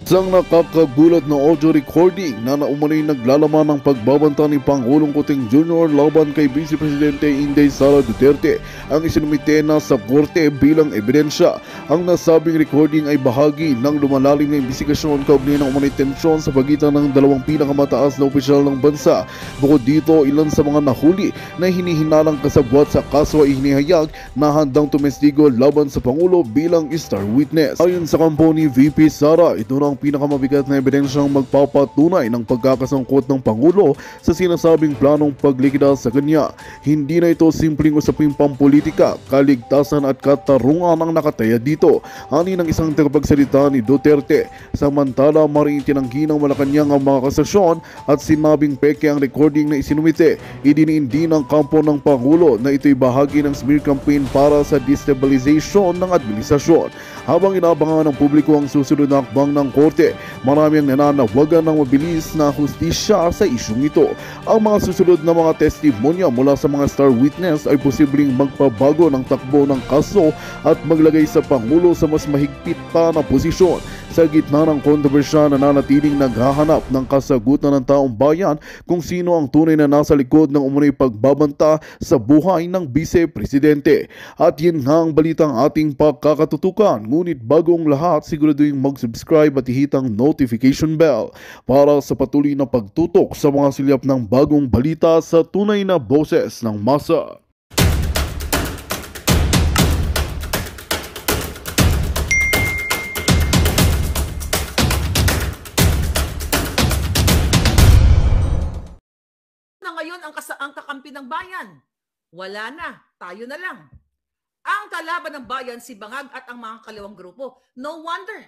Isang nakakagulat na audio recording na naumanay naglalaman ng pagbabanta ni Pangulong Kuting Jr. laban kay Vice Presidente Inday Sara Duterte ang isinumite na sa korte bilang ebidensya. Ang nasabing recording ay bahagi ng lumalalim na imbestigasyon kaugnay ng umanay tensyon sa pagitan ng dalawang pinakamataas na opisyal ng bansa. Bukod dito, ilan sa mga nahuli na hinihinalang kasabwat sa kaso ay hinihayag na handang tumestigo laban sa Pangulo bilang star witness. Ayon sa kampo ni VP Sara, ito na ang pinakamabigat na ebidensyang magpapatunay ng pagkakasangkot ng Pangulo sa sinasabing planong paglikida sa kanya. Hindi na ito simpleng usaping pampolitika, kaligtasan at katarungan ang nakataya dito, ani ng isang tagapagsalita ni Duterte. Samantala, maring itinanggi ng Malacanang ang mga kasasyon at sinabing peke ang recording na isinumite. Idiniin din ng kampo ng Pangulo na ito'y bahagi ng smear campaign para sa destabilization ng administrasyon. Habang inaabangan ng publiko ang susunod na hakbang ng korte, marami ang nananawagan ng mabilis na hustisya sa isyong ito. Ang mga susunod na mga testimonya mula sa mga star witness ay posibleng magpabago ng takbo ng kaso at maglagay sa Pangulo sa mas mahigpit pa na posisyon. Sa gitna ng kontrobersya, nananatiling naghahanap ng kasagutan ng taong bayan kung sino ang tunay na nasa likod ng umunay pagbabanta sa buhay ng Vice Presidente. At yun nga ang balitang ating pagkakatutukan. Ngunit bago ang lahat, siguraduhin mag-subscribe at ihitang notification bell para sa patuloy na pagtutok sa mga silyap ng bagong balita sa tunay na boses ng masa. Ngayon ang kakampi ng bayan. Wala na, tayo na lang. Ang kalaban ng bayan, si Bangag at ang mga kaliwang grupo. No wonder.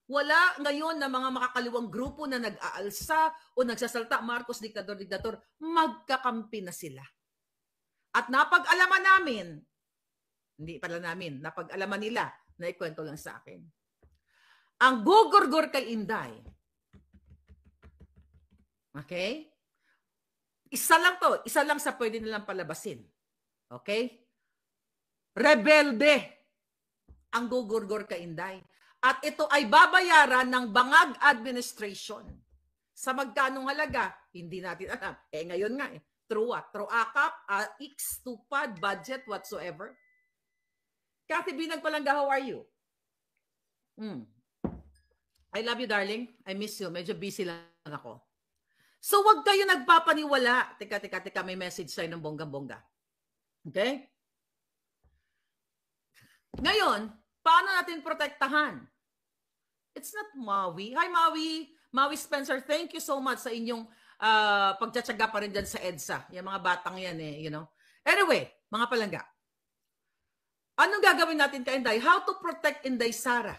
Wala ngayon na mga makakaliwang grupo na nag-aalsa o nagsasalta, Marcos, diktador, diktador. Magkakampi na sila. At napag-alaman namin, hindi pala namin, napag-alaman nila, na ikwento lang sa akin. Ang gugurgur kay Inday. Okay? Isa lang to. Isa lang sa pwede nilang palabasin. Okay? Rebelde ang gugurgur kay Inday. At ito ay babayaran ng Bangag Administration. Sa magkanong halaga? Hindi natin alam. Ngayon nga Through what? Through AKAP, X, Tupad, budget, whatsoever. Kathy Binag Palangga, how are you? I love you, darling. I miss you. Medyo busy lang ako. So, wag kayo nagpapaniwala. Teka, may message sa'yo ng bonggang-bongga. Okay? Ngayon, paano natin protektahan? It's not Maui. Hi, Maui. Maui Spencer, thank you so much sa inyong pagtsatsaga pa rin dyan sa EDSA. Yung mga batang yan you know. Anyway, mga palangga. Anong gagawin natin kay Inday? How to protect Inday Sara?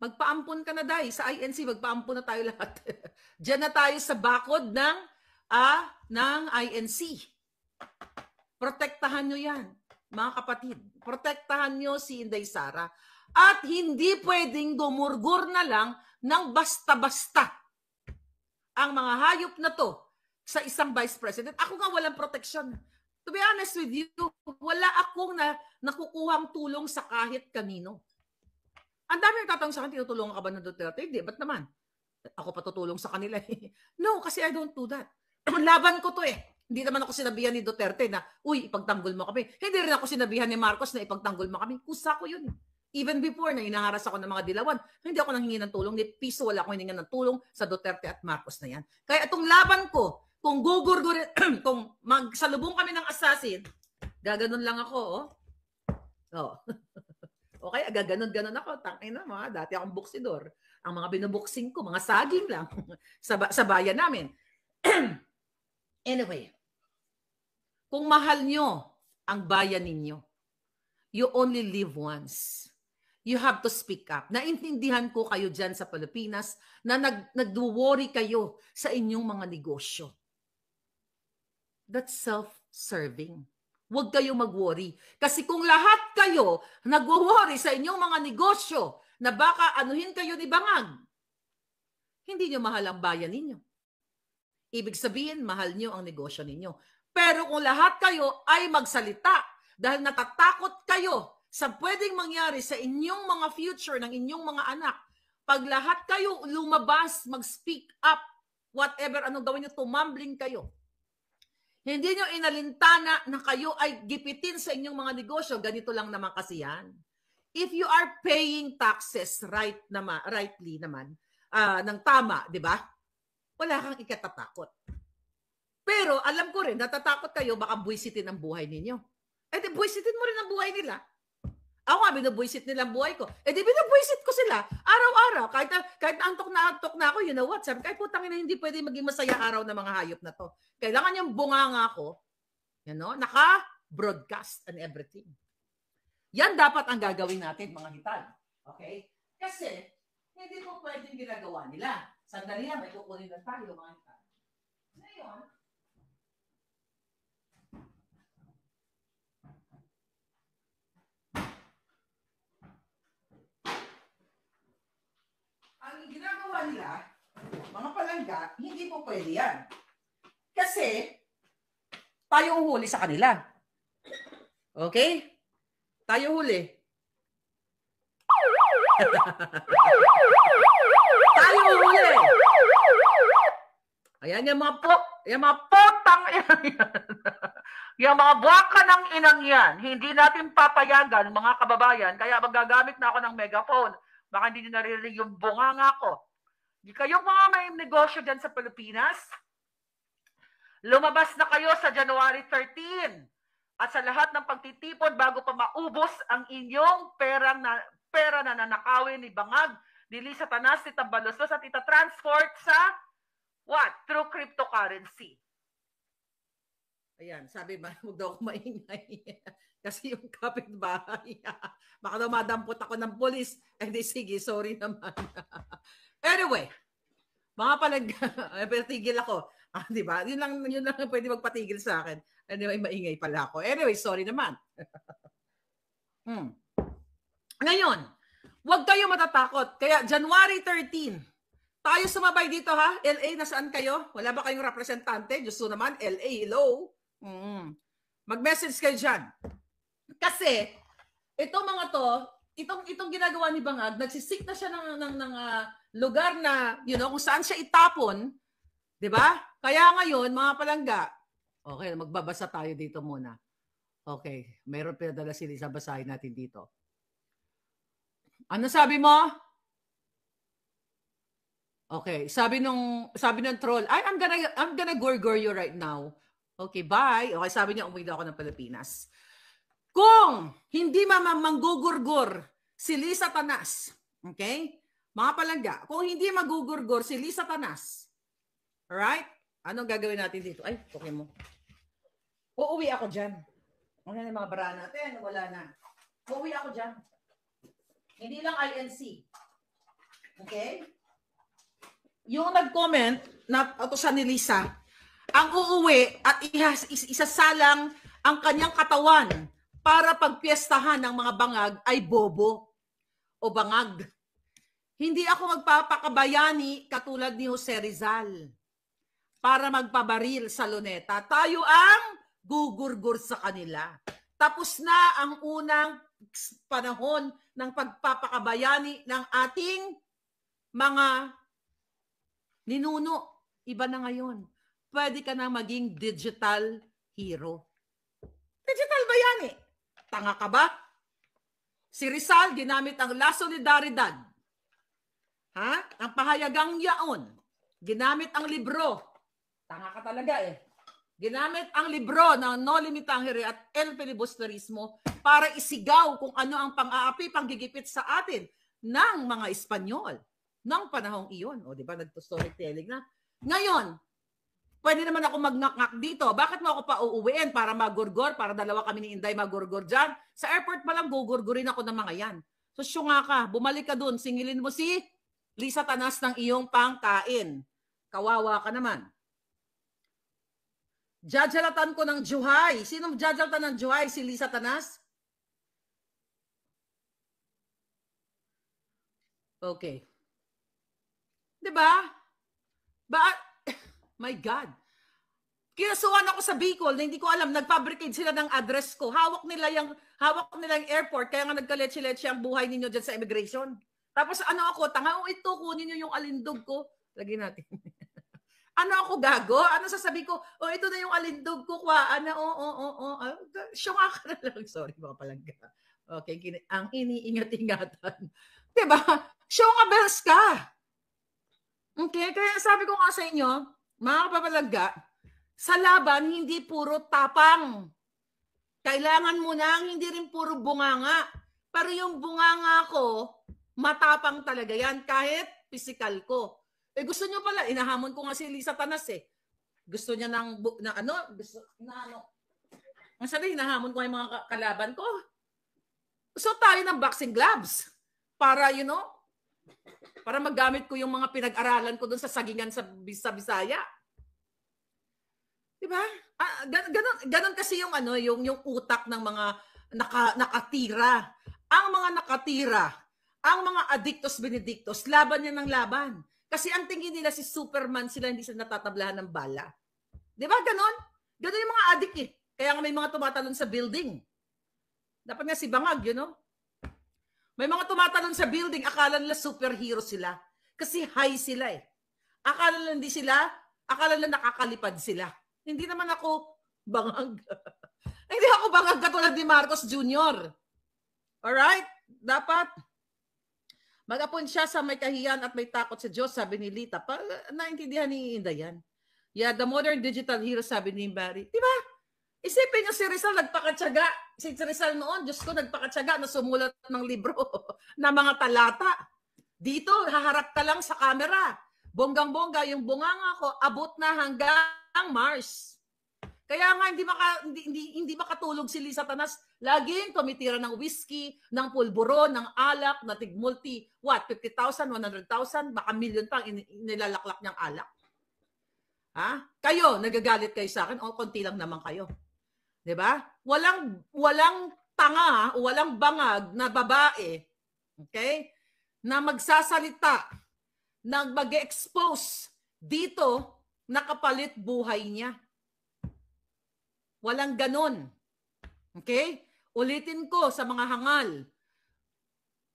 Magpaampun ka na, Day. Sa INC, magpaampun na tayo lahat. Diyan na tayo sa bakod ng INC. Protektahan nyo yan, mga kapatid. Protektahan nyo si Inday Sara. At hindi pwedeng gumurgur na lang ng basta-basta ang mga hayop na to sa isang vice president. Ako nga walang protection. To be honest with you, wala akong nakukuhang tulong sa kahit kanino. Ang dami nagtatanong sa akin, tinutulungan ka ba ng Duterte? Hindi, ba't naman? Ako pa tutulong sa kanila. No, kasi I don't do that. Laban ko to Hindi naman ako sinabihan ni Duterte na, uy, ipagtanggol mo kami. Hindi rin ako sinabihan ni Marcos na ipagtanggol mo kami. Kusa ko yun. Even before na inaharas ako ng mga dilawan, hindi ako nanghingi ng tulong. Ni piso wala akong hiningan ng tulong sa Duterte at Marcos na yan. Kaya itong laban ko, kung gugurgurin, kung magsalubong kami ng assassin, gaganon lang ako, Okay, gaganon-ganon ako. Tangay na mga, dati akong buksidor. Ang mga binubuksing ko, mga saging lang sa bayan namin. Anyway, kung mahal nyo ang bayan ninyo, you only live once. You have to speak up. Naintindihan ko kayo dyan sa Pilipinas na nag-worry kayo sa inyong mga negosyo. That's self-serving. Huwag kayo mag-worry. Kasi kung lahat kayo nag-worry sa inyong mga negosyo na baka anuhin kayo ni Bangag, hindi nyo mahal ang bayan ninyo. Ibig sabihin, mahal nyo ang negosyo ninyo. Pero kung lahat kayo ay magsalita dahil natatakot kayo sa pwedeng mangyari sa inyong mga future ng inyong mga anak, pag lahat kayo lumabas, mag-speak up, whatever, anong gawin nyo, tumambling kayo. Hindi nyo inalintana na kayo ay gipitin sa inyong mga negosyo, ganito lang naman kasi yan. If you are paying taxes rightly naman, ng tama, di ba? Wala kang ikatatakot. Pero alam ko rin, natatakot kayo, baka buwisitin ang buhay ninyo. Eh di buwisitin mo rin ang buhay nila. Ako nga, binubwisit nila ang buhay ko. Eh di binubwisit ko sila. Araw-araw. Kahit antok na ako, you know what? Sabi, kahit putang ina, hindi pwede maging masaya araw ng mga hayop na to. Kailangan yung bunganga ko, you know, naka-broadcast and everything. Yan dapat ang gagawin natin, mga hital. Okay? Kasi, hindi po pwedeng ginagawa nila. Sandali yan, may kukunin na tayo, mga hital. Ngayon, ang ginagawa nila, mga palangga, hindi po pwede yan. Kasi, tayo huli sa kanila. Okay? Tayo huli. Tayo huli. Ayan yung mga potang inang yan. Yung mga buwaka ng inang yan, hindi natin papayagan, mga kababayan, kaya magagamit na ako ng megaphone. Baka hindi nyo naririnig yung bunganga ko. Di kayong mga may negosyo dyan sa Pilipinas, lumabas na kayo sa January 13 at sa lahat ng pagtitipon bago pa maubos ang inyong pera na nanakawin ni Bangag, ni Lisa Tanas, ni Tambaluslos at ita-transport sa what? Through cryptocurrency. Ayan, sabi ba, huwag daw ako maingay. Kasi yung kapitbahay, baka daw madampot ako ng polis. Eh di sige, sorry naman. Anyway, mga tigil ako. Di ba? Yun lang pwede magpatigil sa akin. Anyway, maingay pala ako. Anyway, sorry naman. Ngayon, huwag kayo matatakot. Kaya January 13, tayo sumabay dito ha. LA, nasaan kayo? Wala ba kayong representante? Diyos naman, LA, hello? Mag-message kayo dyan. Kasi, itong mga to, itong ginagawa ni Bangag, nagsisik na siya ng lugar na, you know, kung saan siya itapon, di ba? Kaya ngayon, mga palangga, okay, magbabasa tayo dito muna. Okay, meron pinadala si Lisa, basahin natin dito. Ano sabi mo? Okay, sabi ng troll, I'm gonna gorgor you right now. Okay, bye. Okay, sabi niya, umuwi daw ako ng Pilipinas. Kung hindi manggugurgur si Lisa Tanas, okay? Mga palangga, kung hindi magugurgur si Lisa Tanas, alright? Anong gagawin natin dito? Ay, okay mo. Uuwi ako dyan. Ano na yung mga bara natin? Wala na. Uuwi ako dyan. Hindi lang INC. Okay? Yung nag-comment na utusan ni Lisa, ang uuwi at isasalang ang kanyang katawan para pagpiestahan ng mga bangag ay bobo o bangag. Hindi ako magpapakabayani katulad ni Jose Rizal para magpabaril sa luneta. Tayo ang gugurgur sa kanila. Tapos na ang unang panahon ng pagpapakabayani ng ating mga ninuno. Iba na ngayon. Pwede ka na maging digital hero. Digital ba yan eh? Tanga ka ba? Si Rizal ginamit ang La Solidaridad. Ha? Ang pahayagang yaon. Ginamit ang libro. Tanga ka talaga eh. Ginamit ang libro ng No Limitangere at El Filibusterismo para isigaw kung ano ang pang-aapi, panggigipit sa atin ng mga Espanyol ng panahong iyon. O di ba nagto-storytelling na. Ngayon, pwede naman ako mag-ngak-ngak dito. Bakit mo ako pa uuwiin para magurgor? Para dalawa kami ni Inday magurgor dyan? Sa airport pa lang gugurgurin ako ng mga yan. So syunga ka, bumalik ka dun, singilin mo si Lisa Tanas ng iyong pangkain. Kawawa ka naman. Jajalatan ko ng Juhay. Sinong jajalatan ng Juhay? Si Lisa Tanas? Okay. Diba? My God. Kinasuhan ako sa Bicol na hindi ko alam, nag-fabricate sila ng address ko. Hawak nila yung airport, kaya nga nagkaletse-letse ang buhay ninyo dyan sa immigration. Tapos ano ako, tanga, ito, kunin nyo yung alindog ko. Lagyan natin. Ano ako gago? Ano sasabihin ko? Ito na yung alindog ko, kwaan na, Syunga ka na lang. Sorry, mga palangga. Okay, ang iniingat-ingatan. Diba? Syunga bells ka. Okay, kaya sabi ko nga sa inyo, mga kapapalangga, sa laban, hindi puro tapang. Kailangan mo nang hindi rin puro bunganga. Pero yung bunganga ko, matapang talaga yan, kahit physical ko. Gusto nyo pala, inahamon ko nga si Lisa Tanas Gusto niya ang sabi, hinahamon ko yung mga kalaban ko. So tayo ng boxing gloves para, para magamit ko yung mga pinag-aralan ko doon sa sagingan sa Bisaya. Diba? Ganon kasi yung yung utak ng mga nakatira. Ang mga nakatira, ang mga addictos benedictos, laban niya ng laban. Kasi ang tingin nila si Superman sila, hindi sila natatablahan ng bala. Diba? Ganon? Ganon yung mga addict Kaya nga may mga tumatalon sa building. Dapat nga si Bangag, May mga tumatalon sa building, akala nila superhero sila. Kasi high sila Akala nila nakakalipad sila. Hindi naman ako bangag. Hindi ako bangag katulad ni Marcos Jr. Alright? Dapat mag-appoint siya sa may kahiyan at may takot sa Diyos, sabi ni Lita. Naintindihan ni Inday yan. Yeah, the modern digital hero, sabi ni Barry. Diba? Isipin niyo si Rizal nagpakatsaga. Si Rizal noon, Diyos ko, nagpakatsaga na sumulat ng libro na mga talata. Dito, haharap ka lang sa camera. Bonggang-bongga, yung bunganga ko, abot na hanggang Mars. Kaya nga, hindi makatulog si Lisa Tanas. Laging tumitira ng whiskey, ng pulburo, ng alak, na tig-multi, 50,000, 100,000, baka million pang nilalaklak niyang alak. Ha? Kayo, nagagalit kayo sa akin, konti lang naman kayo. Diba? Walang tanga, walang bangag na babae, okay, na magsasalita, na mag-expose dito, nakapalit buhay niya. Walang ganon. Okay? Ulitin ko sa mga hangal.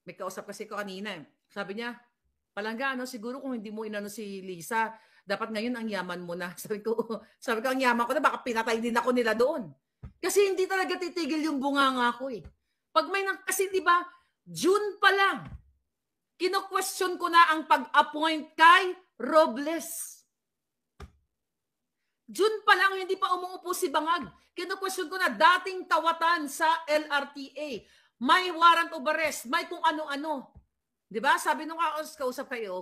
May kausap kasi ko kanina. Sabi niya, palangga, siguro kung hindi mo inano si Lisa, dapat ngayon ang yaman mo na. Sabi ko, ang yaman ko na, baka pinatay din ako nila doon. Kasi hindi talaga titigil yung bunganga ko kasi di ba, June pa lang, kino-question ko na ang pag-appoint kay Robles. June pa lang, hindi pa umuupo si Bangag. Kino-question ko na dating tawatan sa LRTA. May warrant of arrest, may kung ano-ano. Di ba? Sabi nung kausap kayo,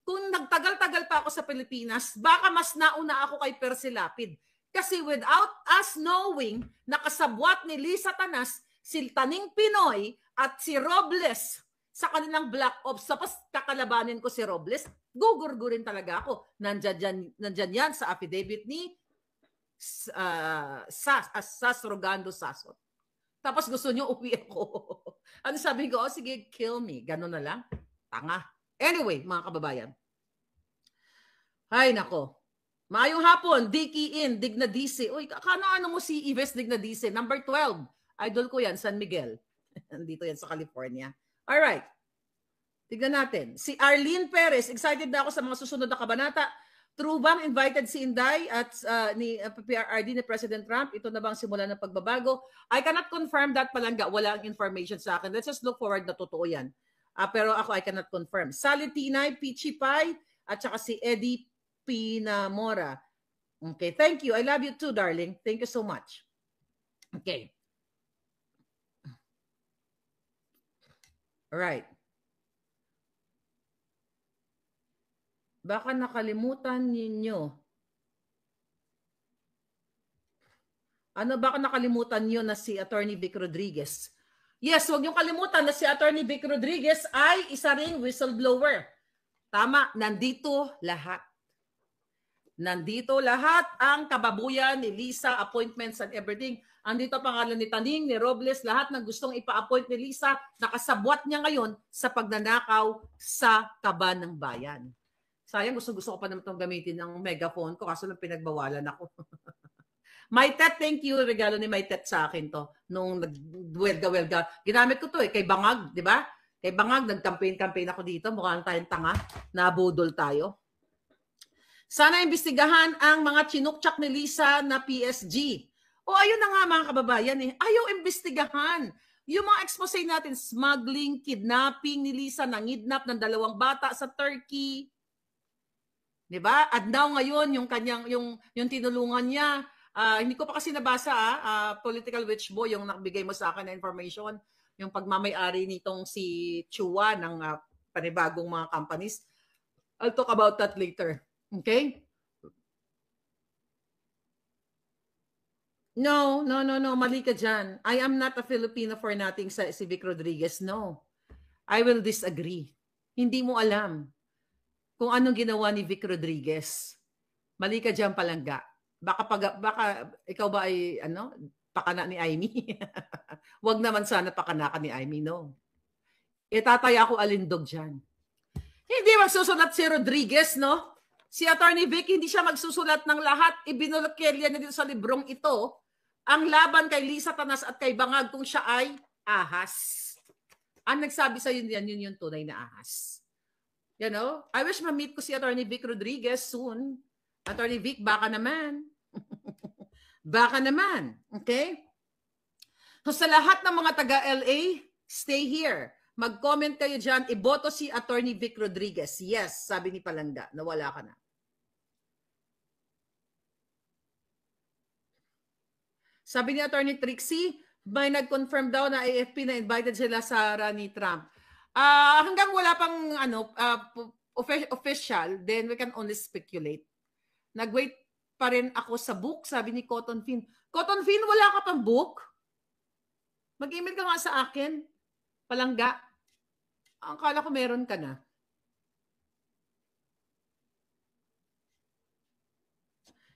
kung nagtagal-tagal pa ako sa Pilipinas, baka mas nauna ako kay Percy Lapid. Kasi without us knowing, nakasabwat ni Lisa Tanas, si Taning Pinoy at si Robles sa kanilang black ops. Tapos kakalabanin ko si Robles, gugurgurin talaga ako. Nandyan yan sa affidavit ni Sas Rogando Sasot. Tapos gusto nyo uwi ako. Ano sabi ko? Sige, kill me. Ganun na lang. Tanga. Anyway, mga kababayan. Ay, nako. Maayong hapon, Dicky In, Dignadice. Uy, ano mo si Ives Dignadice? Number 12. Idol ko yan, San Miguel. Dito yan sa California. Alright. Tignan natin. Si Arlene Perez, excited na ako sa mga susunod na kabanata. True bang invited si Inday at ni PRRD ni President Trump? Ito na bang simula ng pagbabago? I cannot confirm that, palangga. Wala ang information sa akin. Let's just look forward na totoo yan. Pero ako, I cannot confirm. Sally Tinay, Peachy Pie, at saka si Eddie Pinamora. Okay, thank you. I love you too, darling. Thank you so much. Okay. All right. Baka nakalimutan ninyo. Baka nakalimutan nyo na si Attorney Vic Rodriguez. Yes, huwag niyong kalimutan na si Attorney Vic Rodriguez ay isa ring whistleblower. Tama, nandito lahat. Nandito lahat ang kababuyan ni Lisa, appointments and everything. Andito pangalan ni Taning, ni Robles, lahat ng gustong ipa-appoint ni Lisa, nakasabwat niya ngayon sa pagnanakaw sa kaban ng bayan. Sayang, gusto ko pa naman itong gamitin ng megaphone ko kaso lang pinagbawalan ako. Maitet, thank you. Regalo ni Maitet sa akin to. Nung nag-welga-welga. Ginamit ko to kay Bangag, di ba? Kay Bangag, nag-campaign ako dito. Mukhang tayong tanga. Nabudol tayo. Sana imbestigahan ang mga chinukchak ni Lisa na PSG. O ayun na nga mga kababayan ayaw imbestigahan. Yung mga expose natin, smuggling, kidnapping ni Lisa, nangidnap ng 2 bata sa Turkey. 'Di ba? At now ngayon yung kanyang yung tinulungan niya, hindi ko pa kasi nabasa political witch boy yung nagbigay mo sa akin na information, yung pagmamay-ari nitong si Chua ng panibagong mga companies. I'll talk about that later. Okay? No. Mali ka dyan. I am not a Filipino for nothing sa si Vic Rodriguez. No. I will disagree. Hindi mo alam kung anong ginawa ni Vic Rodriguez. Mali ka dyan, Palangga. Baka ikaw ba ay pakana ni Aimee? Wag naman sana pakana ka ni Aimee, no. Itataya ko alindog dyan. Hindi magsusulat si Rodriguez, no? Si Attorney Vic, hindi siya magsusulat ng lahat. Ibinulokilya na dito sa librong ito ang laban kay Lisa Tanas at kay Bangag kung siya ay ahas. Ang nagsabi sa yun yung tunay na ahas. You know, I wish ma-meet ko si Attorney Vic Rodriguez soon. Attorney Vic, baka naman. Baka naman. Okay? So sa lahat ng mga taga-LA, stay here. Mag-comment kayo dyan. Iboto si Attorney Vic Rodriguez. Yes, sabi ni Palangga. Nawala ka na. Sabi ni Attorney Trixie, may nag-confirm daw na AFP na invited sila sa ni Trump. Hanggang wala pang official, then we can only speculate. Nag-wait pa rin ako sa book, sabi ni Cotton Fin. Cotton Fin, wala ka pang book? Mag-email ka nga sa akin. Palangga. Ang kala ko meron ka na.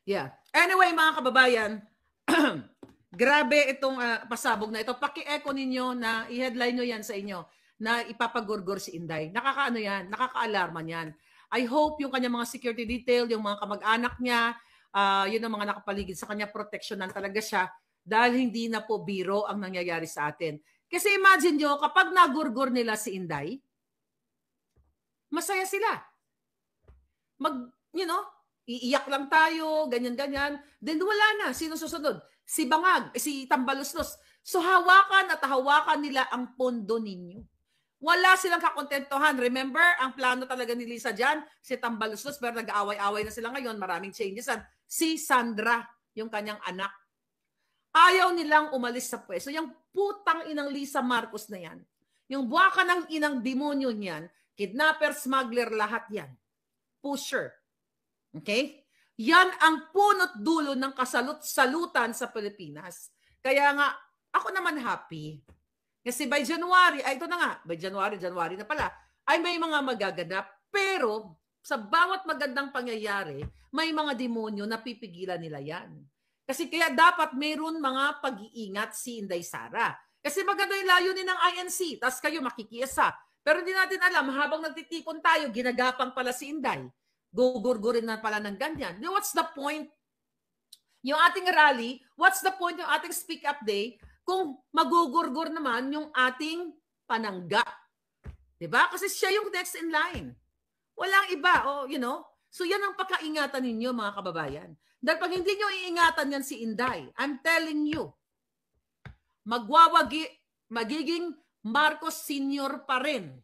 Yeah. Anyway, mga kababayan, grabe itong pasabog na ito. Paki-echo ninyo na i-headline nyo yan sa inyo na ipapagurgor si Inday. Nakakaano yan, nakaka-alarma yan. I hope yung kanya mga security detail, yung mga kamag-anak niya, yun ang mga nakapaligid sa kanya, proteksyonan talaga siya dahil hindi na po biro ang nangyayari sa atin. Kasi imagine nyo, kapag nagurgor nila si Inday, masaya sila. Iiyak lang tayo, ganyan-ganyan. Then wala na. Sino susunod? Si Bangag, si Tambaluslos. So hawakan at hawakan nila ang pondo ninyo. Wala silang kakontentuhan. Remember, ang plano talaga ni Lisa dyan, si Tambaluslos, pero nag-aaway-aaway na sila ngayon, maraming changes. Si Sandra, yung kanyang anak. Ayaw nilang umalis sa pwesto. Yung putang inang Lisa Marcos na yan, yung buwaka ng inang demonyo niyan, kidnapper, smuggler, lahat yan. Pusher. Okay? Yan ang punot dulo ng kasalut-salutan sa Pilipinas. Kaya nga, ako naman happy. Kasi by January, ito na nga, by January na pala, ay may mga magaganap. Pero sa bawat magandang pangyayari, may mga demonyo na pipigilan nila yan. Kasi kaya dapat mayroon mga pag-iingat si Inday Sara. Kasi maganda yung layunin ng INC, tas kayo makikiyasa. Pero hindi natin alam, habang nagtitipon tayo, ginagapang pala si Inday. Gugurgurin na pala ng ganyan. What's the point? Yung ating rally, what's the point yung ating speak up day kung magugurgur naman yung ating panangga? Diba? Kasi siya yung next in line. Walang iba. So yan ang pagkaingatan ninyo mga kababayan. Dahil pag hindi nyo iingatan yan si Inday, I'm telling you, magiging Marcos Senior pa rin.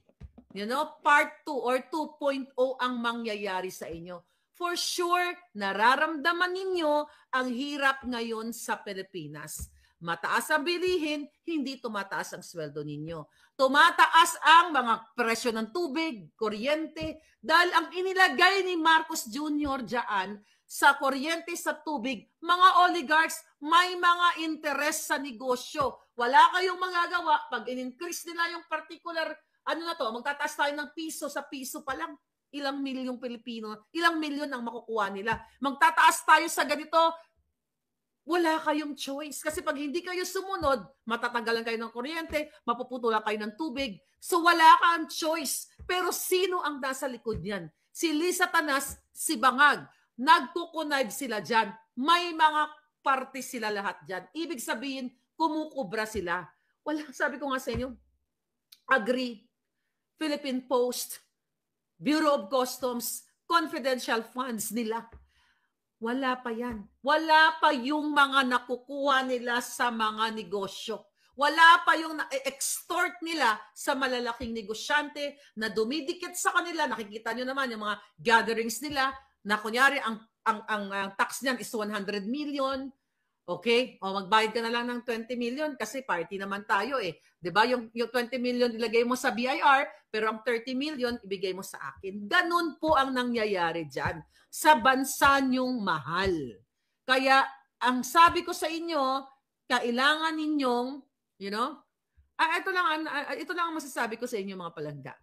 Part 2 or 2.0 ang mangyayari sa inyo. For sure, nararamdaman ninyo ang hirap ngayon sa Pilipinas. Mataas ang bilihin, hindi tumataas ang sweldo ninyo. Tumataas ang mga presyo ng tubig, kuryente, dahil ang inilagay ni Marcos Jr. dyan sa kuryente, sa tubig, mga oligarchs, may mga interes sa negosyo. Wala kayong magagawa pag in-increase nila yung particular, magtataas tayo ng piso, sa piso pa lang, ilang milyong Pilipino, ilang milyon ang makukuha nila. Magtataas tayo sa ganito, wala kayong choice. Kasi pag hindi kayo sumunod, matatanggalan kayo ng kuryente, mapuputulan kayo ng tubig. So wala kang choice. Pero sino ang nasa likod niyan? Si Lisa Tanas, si Bangag. Nagkukunive sila dyan. May mga parte sila lahat dyan. Ibig sabihin, kumukubra sila. Wala, sabi ko nga sa inyo, Agree, Philippine Post, Bureau of Customs, confidential funds nila. Wala pa yan. Wala pa yung mga nakukuha nila sa mga negosyo. Wala pa yung na-extort nila sa malalaking negosyante na dumidikit sa kanila. Nakikita nyo naman yung mga gatherings nila na kunyari ang tax niyan is 100 million. Okay? O magbayad ka na lang ng 20 million kasi party naman tayo eh. 'Di ba? Yung 20 million ilagay mo sa BIR, pero ang 30 million ibigay mo sa akin. Ganun po ang nangyayari diyan sa bansa nyong mahal. Kaya ang sabi ko sa inyo, kailangan ninyong, you know, ito lang ang masasabi ko sa inyo mga palangga.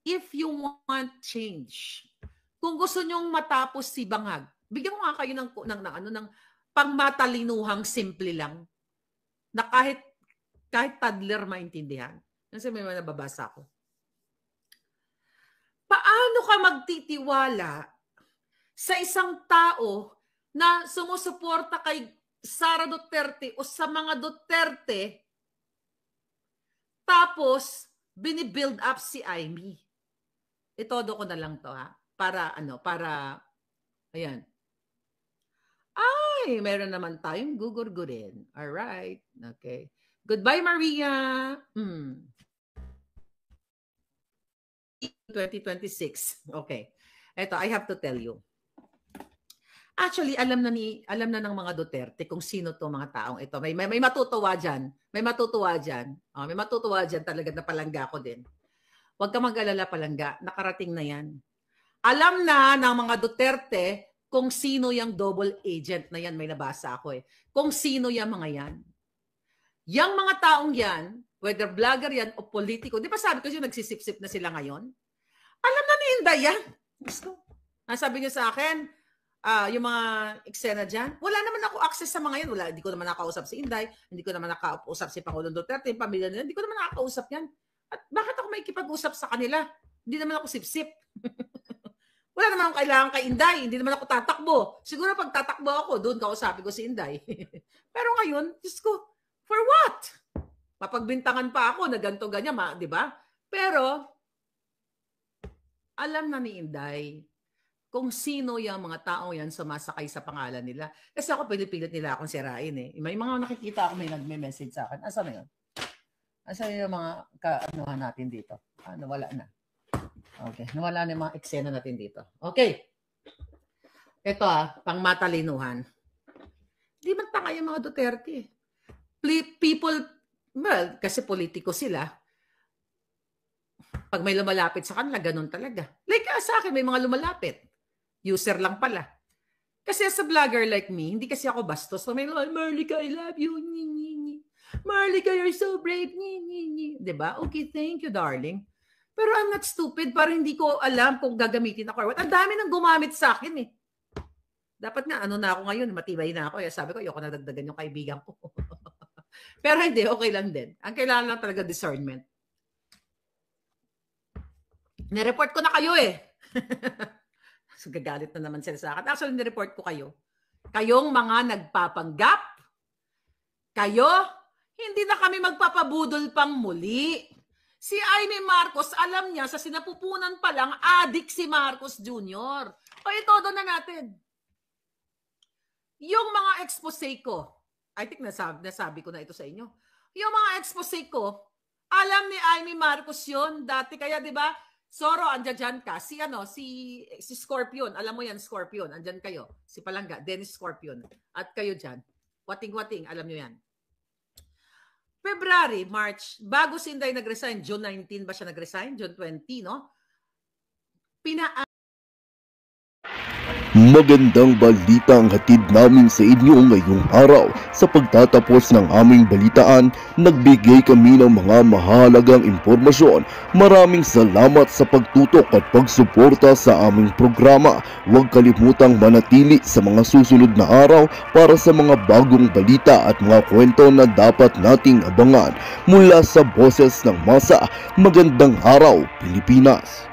If you want change, kung gusto nyong matapos si Bangag, bigyan ko nga kayo ng pangmatalinuhang simple lang na kahit toddler maintindihan. Kasi may nababasa ko. Paano ka magtitiwala sa isang tao na sumusuporta kay Sara Duterte o sa mga Duterte tapos binibuild up si Amy? Itodo ko na lang to ha. Para ayan. Ay, meron naman tayong gugurgurin. All right. Okay. Goodbye, Maria. 2026. Okay. Eto, I have to tell you. Actually, alam na ng mga Duterte kung sino to mga taong ito. May matutuwa diyan. May matutuwa diyan. May matutuwa diyan talaga na palangga ko din. Huwag ka mag-alala palangga. Nakarating na 'yan. Alam na ng mga Duterte kung sino yung double agent na yan. May nabasa ako eh. Kung sino yung mga yan. Yang mga taong yan, whether vlogger yan o politiko, di ba sabi ko yung nagsisip-sip na sila ngayon? Alam na ni Inday yan. Sabi niyo sa akin, yung mga eksena dyan, wala naman ako access sa mga yan. Hindi ko naman nakausap si Inday, hindi ko naman nakausap si Pangulong Duterte, yung pamilya nila, hindi ko naman nakausap yan. At bakit ako makikipag-usap sa kanila? Hindi naman ako sip-sip. Wala naman akong kailangan kay Inday. Hindi naman ako tatakbo. Siguro pag tatakbo ako, doon kausapin ko si Inday. Pero ngayon, Diyos ko, for what? Mapagbintangan pa ako na ganito ganyan, di ba? Pero, alam na ni Inday kung sino yung mga taong yan sumasakay sa pangalan nila. Kasi ako, pinipilit nila akong sirain eh. May mga nakikita ako, may nagme-message sa akin. Asa na yun? Asa yung mga kaanuhan natin dito? Wala na. Okay, nawala na yung mga eksena natin dito. Okay. Ito pang matalinuhan. Di man tanga yung mga Duterte. People, well, kasi politiko sila. Pag may lumalapit sa kanila, ganun talaga. Like sa akin, may mga lumalapit. User lang pala. Kasi as a vlogger like me, hindi kasi ako bastos. So may Marlica, I love you. Marlica, you're so brave. Diba? Okay, thank you, darling. Pero I'm not stupid para hindi ko alam kung gagamitin ako or what. Ang dami nang gumamit sa akin eh. Dapat nga, na ako ngayon, matibay na ako. Sabi ko, ayoko nadagdagan yung kaibigan ko. Pero hindi, okay lang din. Ang kailangan lang talaga discernment. Nireport ko na kayo eh. So, gagalit na naman sila sa akin. Actually, nireport ko kayo. Kayong mga nagpapanggap. Kayo, hindi na kami magpapabudol pang muli. Si Amy Marcos, alam niya, sa sinapupunan pa lang, adik si Marcos Jr. O itodo na natin. Yung mga expose ko, I think nasabi ko na ito sa inyo. Yung mga expose ko, alam ni Amy Marcos yun dati. Kaya di ba, Soro, andyan ka. Si Scorpion, alam mo yan, Scorpion. Andyan kayo. Si Palangga, Dennis Scorpion. At kayo dyan. Wating-wating, alam nyo yan. February, March, bago si Inday nag-resign, June 19 ba siya nag-resign? June 20, no? Magandang balita ang hatid namin sa inyo ngayong araw. Sa pagtatapos ng aming balitaan, nagbigay kami ng mga mahalagang impormasyon. Maraming salamat sa pagtutok at pagsuporta sa aming programa. Huwag kalimutang manatili sa mga susunod na araw para sa mga bagong balita at mga kwento na dapat nating abangan. Mula sa boses ng masa, magandang araw, Pilipinas!